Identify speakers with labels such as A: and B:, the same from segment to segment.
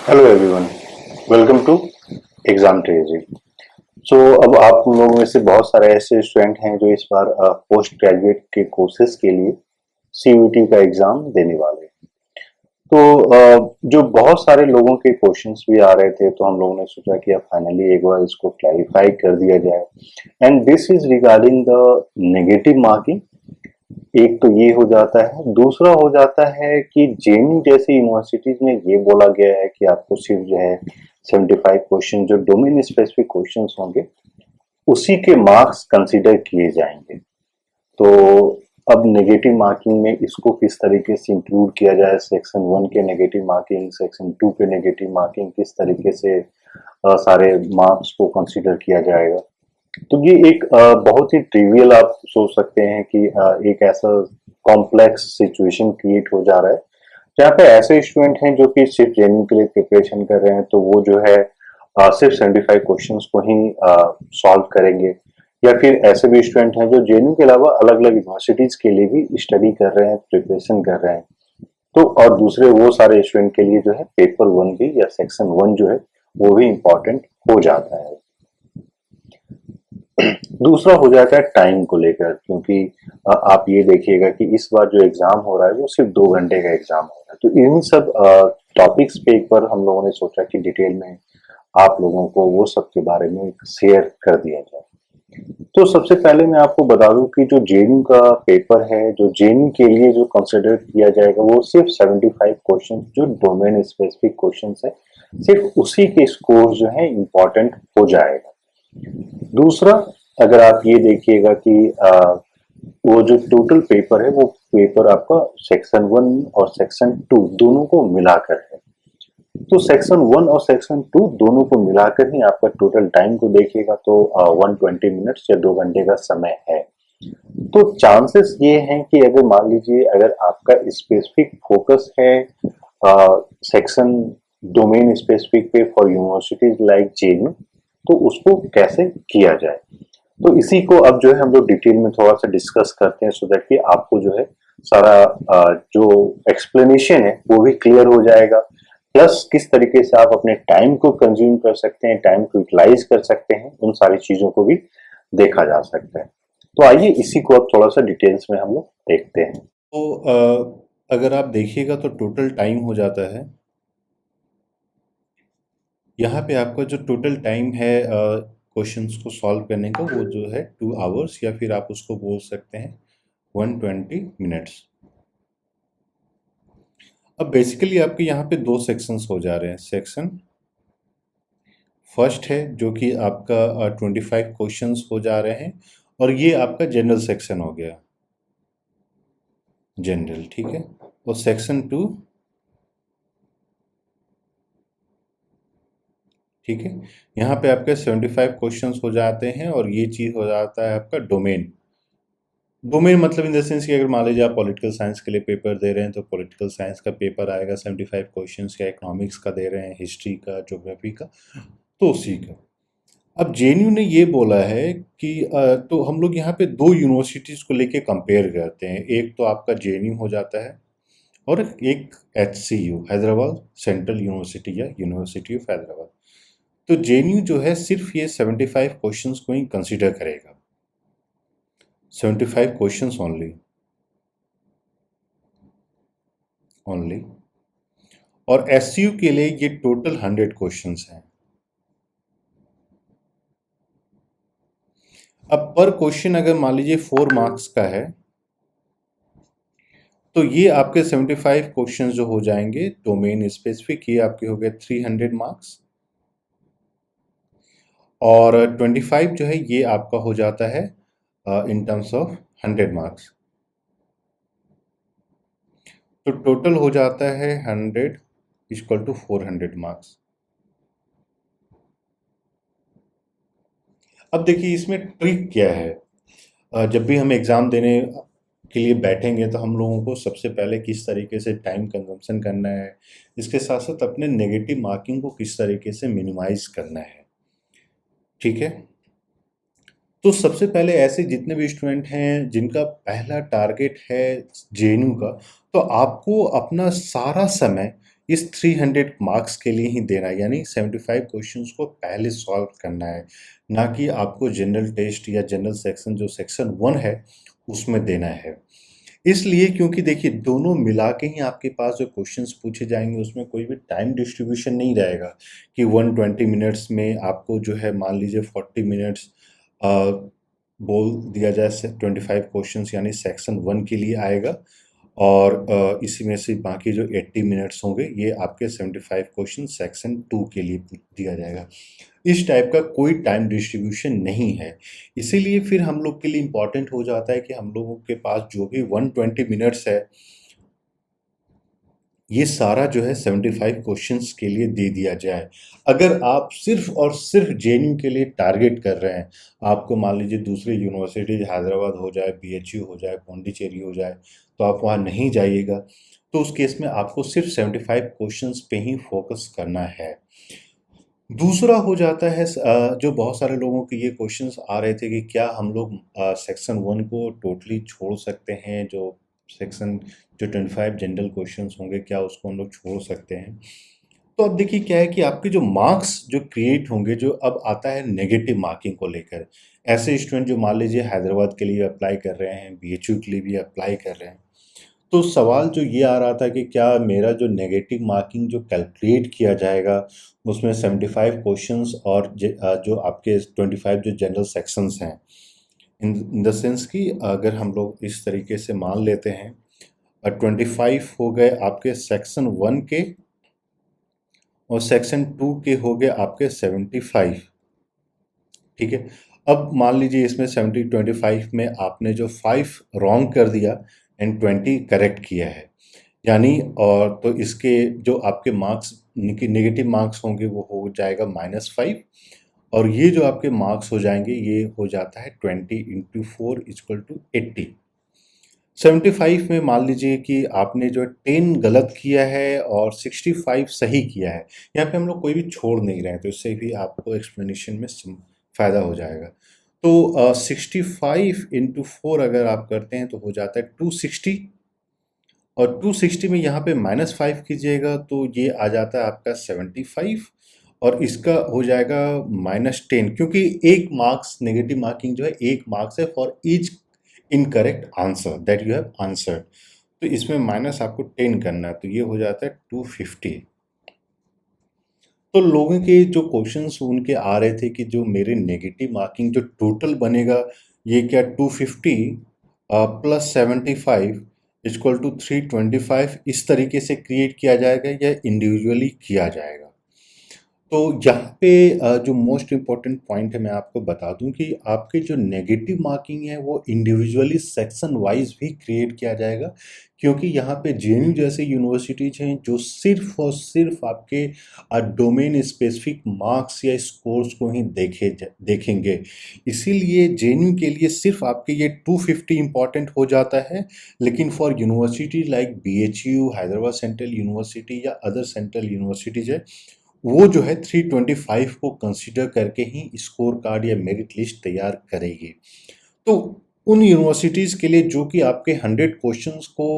A: Hello everyone, welcome to exam treasury. So अब आप लोगों में से बहुत सारे ऐसे स्टूडेंट हैं जो इस बार पोस्ट ग्रेजुएट के कोर्सेज के लिए सीयूईटी का एग्जाम देने वाले हैं। जो बहुत सारे लोगों के क्वेश्चंस भी आ रहे थे, तो हम लोगों ने सोचा कि अब फाइनली एक बार इसको क्लैरिफाई कर दिया जाए। And this is regarding the negative marking. एक तो ये हो जाता है, दूसरा हो जाता है कि जेएनयू जैसी यूनिवर्सिटीज में ये बोला गया है कि आपको सिर्फ जो है 75 क्वेश्चन जो डोमेन स्पेसिफिक क्वेश्चंस होंगे उसी के मार्क्स कंसीडर किए जाएंगे। तो अब नेगेटिव मार्किंग में इसको किस तरीके से इंक्लूड किया जाए, सेक्शन 1 के नेगेटिव मार्किंग, सेक्शन 2 के नेगेटिव मार्किंग, किस तरीके से सारे मार्क्स को कंसीडर किया जाएगा। तो ये एक बहुत ही ट्रिवियल आप सोच सकते हैं कि एक ऐसा कॉम्प्लेक्स सिचुएशन क्रिएट हो जा रहा है जहाँ पे ऐसे स्टूडेंट हैं जो कि सिर्फ जेएनयू के लिए प्रिपरेशन कर रहे हैं, तो वो जो है सिर्फ 75 क्वेश्चंस को ही सॉल्व करेंगे। या फिर ऐसे भी स्टूडेंट हैं जो जेएनयू के अलावा अलग अलग यूनिवर्सिटीज के लिए भी स्टडी कर रहे हैं, प्रिपरेशन कर रहे हैं। तो और दूसरे वो सारे स्टूडेंट के लिए जो है पेपर 1 भी या सेक्शन 1 जो है वो भी इम्पोर्टेंट हो जाता है। दूसरा हो जाता है टाइम को लेकर, क्योंकि आप ये देखिएगा कि इस बार जो एग्जाम हो रहा है वो सिर्फ 2 घंटे का एग्जाम हो रहा है। तो इन्हीं सब टॉपिक्स पे एक बार हम लोगों ने सोचा कि डिटेल में आप लोगों को वो सब के बारे में शेयर कर दिया जाए। तो सबसे पहले मैं आपको बता दूं कि जो जेएनयू का पेपर है, जो जेएनयू के लिए जो कंसिडर किया जाएगा वो सिर्फ 75 क्वेश्चन जो डोमेन स्पेसिफिक क्वेश्चन है, सिर्फ उसी के स्कोर जो है इम्पोर्टेंट हो जाएगा। दूसरा, अगर आप ये देखिएगा कि वो जो टोटल पेपर है वो पेपर आपका सेक्शन 1 और सेक्शन 2 दोनों को मिलाकर है। तो सेक्शन 1 और सेक्शन 2 दोनों को मिलाकर ही आपका टोटल टाइम को देखिएगा तो 120 मिनट्स या 2 घंटे का समय है। तो चांसेस ये हैं कि अगर मान लीजिए अगर आपका स्पेसिफिक फोकस है सेक्शन डोमेन स्पेसिफिक पे फॉर यूनिवर्सिटीज लाइक जेएनयू, तो उसको कैसे किया जाए, तो इसी को अब जो है हम लोग डिटेल में थोड़ा सा डिस्कस करते हैं, सो दैट कि आपको जो है सारा जो एक्सप्लेनेशन है वो भी क्लियर हो जाएगा। प्लस किस तरीके से आप अपने टाइम को कंज्यूम कर सकते हैं, टाइम को यूटिलाइज कर सकते हैं, उन सारी चीजों को भी देखा जा सकता है। तो आइए इसी को अब थोड़ा सा डिटेल्स में हम लोग देखते हैं।
B: तो अगर आप देखिएगा तो टोटल टाइम हो जाता है। यहाँ पे आपका जो टोटल टाइम है क्वेश्चंस को सॉल्व करने का, वो जो है 2 आवर्स, या फिर आप उसको बोल सकते हैं 120 मिनट्स। अब बेसिकली आपके यहाँ पे 2 सेक्शंस हो जा रहे हैं। सेक्शन फर्स्ट है जो कि आपका 25 क्वेश्चंस हो जा रहे हैं, और ये आपका जनरल सेक्शन हो गया, जनरल, ठीक है। और सेक्शन 2, ठीक है, यहाँ पे आपके 75 क्वेश्चंस हो जाते हैं, और ये चीज़ हो जाता है आपका डोमेन। डोमेन मतलब इन द सेंस कि अगर मान लीजिए आप पॉलिटिकल साइंस के लिए पेपर दे रहे हैं, तो पॉलिटिकल साइंस का पेपर आएगा 75 क्वेश्चंस, या इकोनॉमिक्स का दे रहे हैं, हिस्ट्री का, ज्योग्राफी का, तो उसी का। अब जेएनयू ने ये बोला है कि तो हम लोग यहाँ पे 2 यूनिवर्सिटीज़ को लेके कंपेयर करते हैं। एक तो आपका जेएनयू हो जाता है, और एक एचसीयू, हैदराबाद सेंट्रल यूनिवर्सिटी या यूनिवर्सिटी ऑफ हैदराबाद। तो जेएनयू जो है सिर्फ ये 75 क्वेश्चंस को ही कंसीडर करेगा, 75 क्वेश्चंस ओनली, ओनली। और एसयू के लिए ये टोटल 100 क्वेश्चंस हैं। अब पर क्वेश्चन अगर मान लीजिए 4 मार्क्स का है, तो ये आपके 75 क्वेश्चंस जो हो जाएंगे डोमेन स्पेसिफिक, ये आपके हो गए 300 मार्क्स। और 25 जो है ये आपका हो जाता है इन टर्म्स ऑफ 100 मार्क्स। तो टोटल हो जाता है 100 इक्वल टू 400 मार्क्स। अब देखिए इसमें ट्रिक क्या है। जब भी हम एग्ज़ाम देने के लिए बैठेंगे, तो हम लोगों को सबसे पहले किस तरीके से टाइम कंजम्पशन करना है, इसके साथ साथ अपने नेगेटिव मार्किंग को किस तरीके से मिनिमाइज करना है, ठीक है। तो सबसे पहले ऐसे जितने भी स्टूडेंट हैं जिनका पहला टारगेट है जेएनयू का, तो आपको अपना सारा समय इस 300 मार्क्स के लिए ही देना है, यानी 75 क्वेश्चंस को पहले सॉल्व करना है, ना कि आपको जनरल टेस्ट या जनरल सेक्शन जो सेक्शन 1 है उसमें देना है। इसलिए क्योंकि देखिए दोनों मिला के ही आपके पास जो क्वेश्चंस पूछे जाएंगे उसमें कोई भी टाइम डिस्ट्रीब्यूशन नहीं रहेगा कि 120 मिनट्स में आपको जो है मान लीजिए 40 मिनट्स बोल दिया जाए 25 क्वेश्चंस यानी सेक्शन 1 के लिए आएगा और इसी में से बाकी जो 80 मिनट्स होंगे ये आपके 75 क्वेश्चन सेक्शन 2 के लिए दिया जाएगा। इस टाइप का कोई टाइम डिस्ट्रीब्यूशन नहीं है, इसीलिए फिर हम लोग के लिए इम्पॉर्टेंट हो जाता है कि हम लोगों के पास जो भी 120 मिनट्स है ये सारा जो है 75 क्वेश्चंस के लिए दे दिया जाए। अगर आप सिर्फ और सिर्फ जेएनयू के लिए टारगेट कर रहे हैं, आपको मान लीजिए दूसरी यूनिवर्सिटीज हैदराबाद हो जाए, बीएचयू हो जाए, पौंडीचेरी हो जाए, तो आप वहाँ नहीं जाइएगा। तो उस केस में आपको सिर्फ 75 क्वेश्चंस पे ही फोकस करना है। दूसरा हो जाता है जो बहुत सारे लोगों के ये क्वेश्चंस आ रहे थे कि क्या हम लोग सेक्शन 1 को टोटली छोड़ सकते हैं, जो सेक्शन जो 25 जनरल क्वेश्चंस होंगे क्या उसको हम लोग छोड़ सकते हैं। तो अब देखिए क्या है कि आपके जो मार्क्स जो क्रिएट होंगे, जो अब आता है नेगेटिव मार्किंग को लेकर, ऐसे स्टूडेंट जो मान लीजिए हैदराबाद के लिए अप्लाई कर रहे हैं, बीएचयू के लिए भी अप्लाई कर रहे हैं, तो सवाल जो ये आ रहा था कि क्या मेरा जो नेगेटिव मार्किंग जो कैलकुलेट किया जाएगा उसमें 75 क्वेश्चंस और जो आपके 25 जो जनरल सेक्शंस हैं, इन द सेंस कि अगर हम लोग इस तरीके से मान लेते हैं 25 हो गए आपके सेक्शन 1 के और सेक्शन 2 के हो गए आपके 75, ठीक है। अब मान लीजिए इसमें 25 में आपने जो 5 रॉन्ग कर दिया एंड 20 करेक्ट किया है, यानी और तो इसके जो आपके मार्क्स नेगेटिव मार्क्स होंगे वो हो जाएगा -5 और ये जो आपके मार्क्स हो जाएंगे ये हो जाता है 20 इंटू 4 इक्वल टू 80। 75 में मान लीजिए कि आपने जो 10 गलत किया है और 65 सही किया है, यहाँ पे हम लोग कोई भी छोड़ नहीं रहे हैं, तो इससे भी आपको एक्सप्लेनेशन में फ़ायदा हो जाएगा। तो 65 इंटू 4 अगर आप करते हैं तो हो जाता है 260 और 260 में यहाँ पे -5 कीजिएगा तो ये आ जाता है आपका 75 और इसका हो जाएगा -10, क्योंकि एक मार्क्स नेगेटिव मार्किंग जो है एक मार्क्स है for each incorrect answer that you have answered. तो इसमें माइनस आपको 10 करना है, तो ये हो जाता है 250। तो लोगों के जो क्वेश्चंस उनके आ रहे थे कि जो मेरे नेगेटिव मार्किंग जो टोटल बनेगा ये क्या 250 प्लस 75 इक्वल टू 325 इस तरीके से क्रिएट किया जाएगा या इंडिविजुअली किया जाएगा। तो यहाँ पे जो मोस्ट इम्पोर्टेंट पॉइंट है मैं आपको बता दूं कि आपके जो नेगेटिव मार्किंग है वो इंडिविजुअली सेक्शन वाइज भी क्रिएट किया जाएगा, क्योंकि यहाँ पे जेएनयू जैसे यूनिवर्सिटीज हैं जो सिर्फ और सिर्फ आपके डोमेन स्पेसिफिक मार्क्स या स्कोर्स को ही देखेंगे। इसीलिए जेएनयू के लिए सिर्फ आपके ये 250 इम्पॉर्टेंट हो जाता है, लेकिन for university like BHU, Hyderabad central university या अदर सेंट्रल यूनिवर्सिटीज है, वो जो है 325 को कंसीडर करके ही स्कोर कार्ड या मेरिट लिस्ट तैयार करेगी। तो उन यूनिवर्सिटीज़ के लिए जो कि आपके 100 क्वेश्चंस को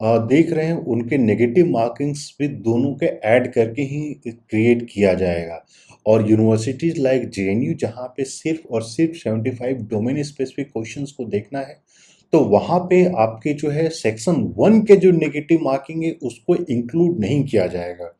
B: देख रहे हैं उनके नेगेटिव मार्किंग्स भी दोनों के ऐड करके ही क्रिएट किया जाएगा। और यूनिवर्सिटीज़ लाइक जेएनयू जहाँ पे सिर्फ और सिर्फ 75 डोमेन स्पेसिफिक क्वेश्चंस को देखना है, तो वहाँ पे आपके जो है सेक्शन 1 के जो नेगेटिव मार्किंग है उसको इंक्लूड नहीं किया जाएगा।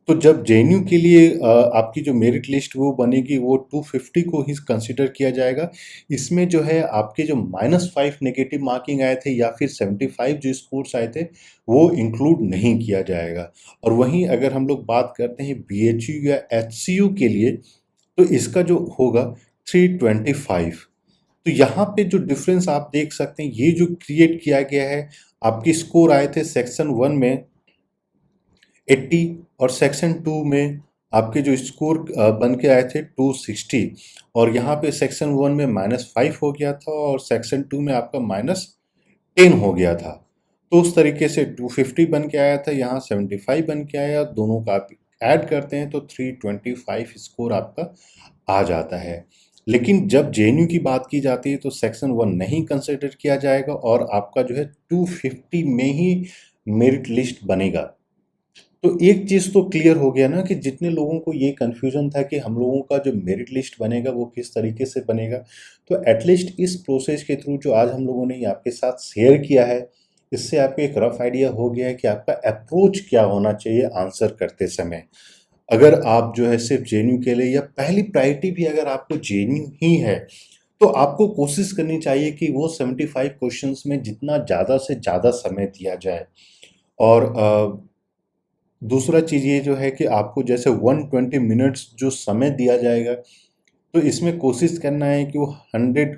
B: तो जब जेएनयू के लिए आपकी जो मेरिट लिस्ट वो बनेगी वो 250 को ही कंसीडर किया जाएगा। इसमें जो है आपके जो -5 नेगेटिव मार्किंग आए थे या फिर 75 जो स्कोर्स आए थे वो इंक्लूड नहीं किया जाएगा। और वहीं अगर हम लोग बात करते हैं बीएचयू या एचसीयू के लिए, तो इसका जो होगा 325। तो यहाँ पे जो डिफरेंस आप देख सकते हैं ये जो क्रिएट किया गया है, आपके स्कोर आए थे सेक्शन 1 में 80 और सेक्शन 2 में आपके जो स्कोर बन के आए थे 260 और यहाँ पे सेक्शन 1 में -5 हो गया था और सेक्शन 2 में आपका -10 हो गया था। तो उस तरीके से 250 बन के आया था, यहाँ 75 बन के आया, दोनों का आप ऐड करते हैं तो 325 स्कोर आपका आ जाता है। लेकिन जब जेएनयू की बात की जाती है तो सेक्शन 1 नहीं कंसिडर किया जाएगा और आपका जो है 250 में ही मेरिट लिस्ट बनेगा। तो तो एक चीज़ तो क्लियर हो गया ना कि जितने लोगों को ये कन्फ्यूज़न था कि हम लोगों का जो मेरिट लिस्ट बनेगा वो किस तरीके से बनेगा, तो एटलीस्ट इस प्रोसेस के थ्रू जो आज हम लोगों ने ये आपके साथ शेयर किया है, इससे आपको एक रफ आइडिया हो गया है कि आपका अप्रोच क्या होना चाहिए आंसर करते समय। अगर आप जो है सिर्फ जेएनयू के लिए या पहली प्रायोरिटी भी अगर आपको जेएनयू ही है, तो आपको कोशिश करनी चाहिए कि वो 75 क्वेश्चंस में जितना ज़्यादा से ज़्यादा समय दिया जाए। और दूसरा चीज़ ये जो है कि आपको जैसे 120 मिनट्स जो समय दिया जाएगा, तो इसमें कोशिश करना है कि वो 100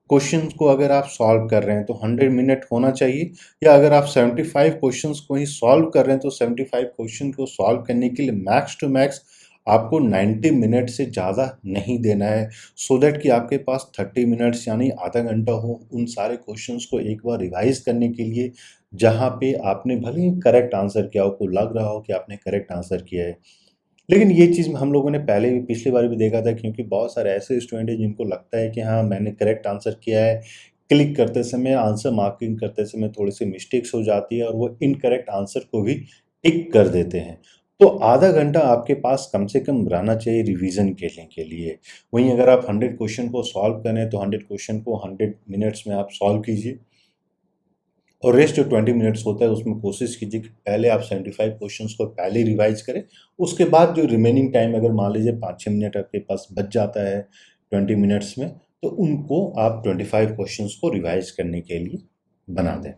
B: क्वेश्चंस को अगर आप सॉल्व कर रहे हैं तो 100 मिनट होना चाहिए, या अगर आप 75 क्वेश्चंस को ही सॉल्व कर रहे हैं तो 75 क्वेश्चन को सॉल्व करने के लिए मैक्स टू मैक्स आपको 90 मिनट से ज़्यादा नहीं देना है, सो दैट कि आपके पास 30 मिनट्स यानी आधा घंटा हो उन सारे क्वेश्चंस को एक बार रिवाइज करने के लिए, जहाँ पे आपने भले ही करेक्ट आंसर किया हो, आपको लग रहा हो कि आपने करेक्ट आंसर किया है। लेकिन ये चीज़ हम लोगों ने पहले भी पिछली बार भी देखा था, क्योंकि बहुत सारे ऐसे स्टूडेंट हैं जिनको लगता है कि हाँ, मैंने करेक्ट आंसर किया है, क्लिक करते समय, आंसर मार्किंग करते समय थोड़ी-सी मिस्टेक्स हो जाती है और वो इनकरेक्ट आंसर को भी टिक कर देते हैं। तो आधा घंटा आपके पास कम से कम रहना चाहिए रिवीजन के लिए। वहीं अगर आप 100 क्वेश्चन को सॉल्व करें तो 100 क्वेश्चन को 100 मिनट्स में आप सॉल्व कीजिए, और रेस्ट जो 20 मिनट्स होता है उसमें कोशिश कीजिए कि पहले आप 75 क्वेश्चंस को पहले रिवाइज करें। उसके बाद जो रिमेनिंग टाइम अगर मान लीजिए 5-6 मिनट आपके पास बच जाता है 20 मिनट्स में, तो उनको आप 25 क्वेश्चंस को रिवाइज करने के लिए बना दें।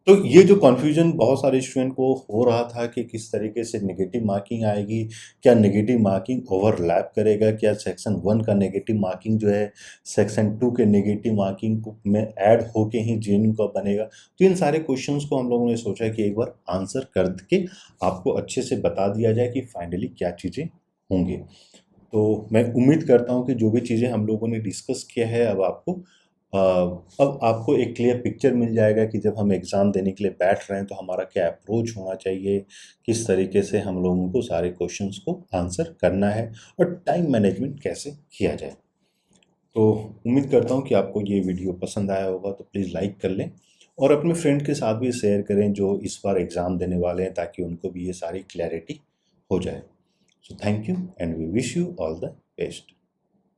B: तो ये जो कन्फ्यूजन बहुत सारे स्टूडेंट को हो रहा था कि किस तरीके से नेगेटिव मार्किंग आएगी, क्या नेगेटिव मार्किंग ओवरलैप करेगा, क्या सेक्शन 1 का नेगेटिव मार्किंग जो है सेक्शन 2 के नेगेटिव मार्किंग में ऐड होके ही जेएनयू का बनेगा। तो इन सारे क्वेश्चंस को हम लोगों ने सोचा कि एक बार आंसर करके आपको अच्छे से बता दिया जाए कि फाइनली क्या चीज़ें होंगी। तो मैं उम्मीद करता हूँ कि जो भी चीज़ें हम लोगों ने डिस्कस किया है, अब आपको एक क्लियर पिक्चर मिल जाएगा कि जब हम एग्ज़ाम देने के लिए बैठ रहे हैं तो हमारा क्या अप्रोच होना चाहिए, किस तरीके से हम लोगों को सारे क्वेश्चंस को आंसर करना है और टाइम मैनेजमेंट कैसे किया जाए। तो उम्मीद करता हूँ कि आपको ये वीडियो पसंद आया होगा, तो प्लीज़ लाइक कर लें और अपने फ्रेंड के साथ भी शेयर करें जो इस बार एग्ज़ाम देने वाले हैं, ताकि उनको भी ये सारी क्लैरिटी हो जाए। So thank you and we wish you all the best.